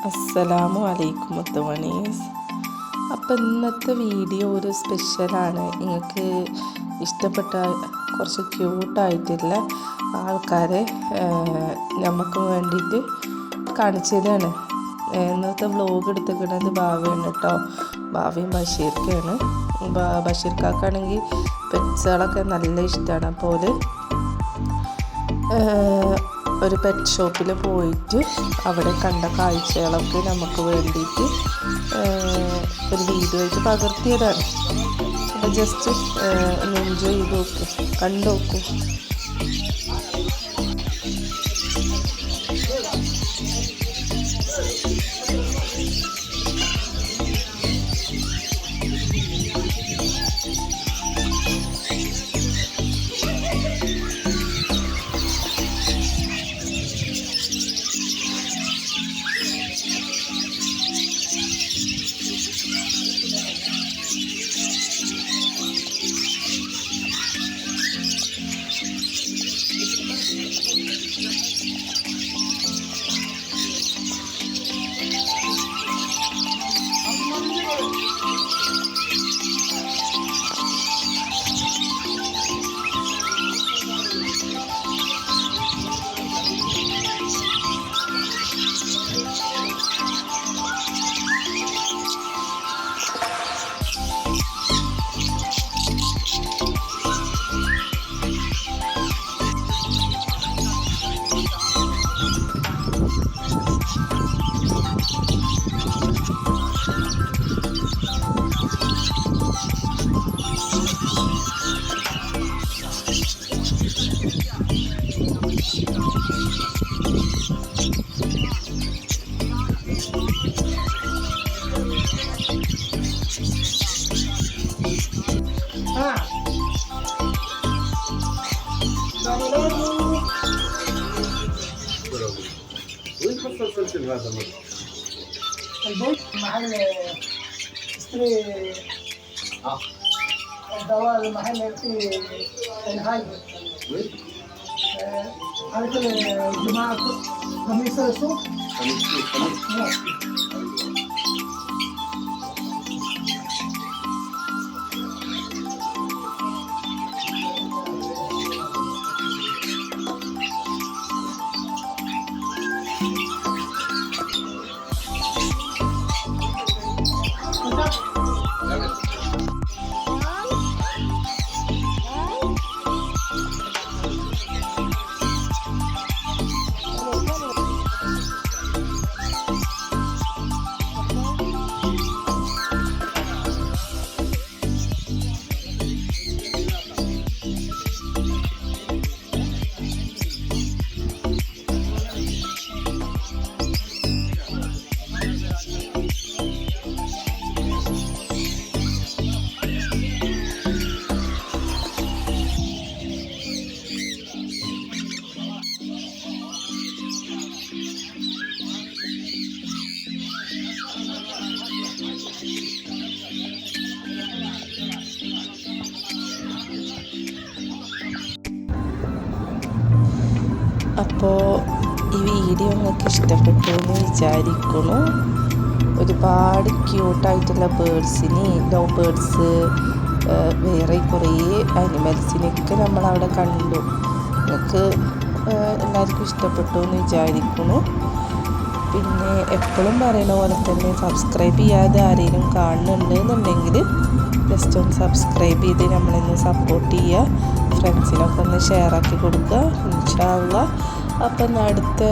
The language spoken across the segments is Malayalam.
അസ്സലാമു അലൈക്കും മുത്തുമണീസ്. അപ്പം ഇന്നത്തെ വീഡിയോ ഒരു സ്പെഷ്യലാണ്. നിങ്ങൾക്ക് ഇഷ്ടപ്പെട്ട കുറച്ച് ക്യൂട്ടായിട്ടുള്ള ആൾക്കാരെ നമുക്ക് വേണ്ടിയിട്ട് കാണിച്ചു തരാണ്. ഇന്നത്തെ വ്ലോഗ് എടുത്തിരിക്കുന്നത് ഭാവിയാണ് കേട്ടോ. ഭാവിയും ബഷീർക്കാണ്. ബഷീർക്കാണെങ്കിൽ പെറ്റ്സുകളൊക്കെ നല്ല ഇഷ്ടമാണ്. അപ്പോൾ ഒരു പെറ്റ് ഷോപ്പിൽ പോയിട്ട് അവിടെ കണ്ട കാഴ്ചകളൊക്കെ നമുക്ക് വേണ്ടിയിട്ട് ഒരു വീഡിയോ ആയിട്ട് പകർത്തിയതാണ്. അപ്പോൾ ജസ്റ്റ് ഒന്ന് എൻജോയ് ചെയ്ത് നോക്കും, കണ്ടു നോക്കും. البيت محل اشتري الدواء المحل فيه الهاي عارف الجماعة خميس السوق അപ്പോൾ ഈ വീഡിയോ നിങ്ങൾക്ക് ഇഷ്ടപ്പെട്ടു എന്ന് വിചാരിക്കുന്നു. ഒരുപാട് ക്യൂട്ടായിട്ടുള്ള ബേർഡ്സിനെ, ലവ് ബേർഡ്സ്, വേറെ കുറേ ആനിമൽസിനെയൊക്കെ നമ്മളവിടെ കണ്ടു. നിങ്ങൾക്ക് എല്ലാവർക്കും ഇഷ്ടപ്പെട്ടു എന്ന് വിചാരിക്കുന്നു. പിന്നെ എപ്പോഴും പറയുന്ന പോലെ തന്നെ സബ്സ്ക്രൈബ് ചെയ്യാതെ ആരെങ്കിലും കാണുന്നുണ്ട് എന്നുണ്ടെങ്കിൽ ജസ്റ്റ് ഒന്ന് സബ്സ്ക്രൈബ് ചെയ്ത് നമ്മളൊന്ന് സപ്പോർട്ട് ചെയ്യുക. ഫ്രണ്ട്സിനൊക്കെ ഒന്ന് ഷെയറാക്കി കൊടുക്കുക ഇൻഷാ അല്ലാഹ്. അപ്പം അടുത്ത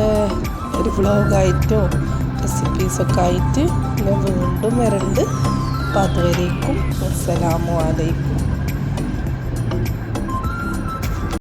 ഒരു വ്ളോഗായിട്ടോ റെസിപ്പീസൊക്കെ ആയിട്ട് ഞാൻ വീണ്ടും വരുന്നുണ്ട്. അപ്പം അതുവരേക്കും അസ്സലാമു അലൈക്കും.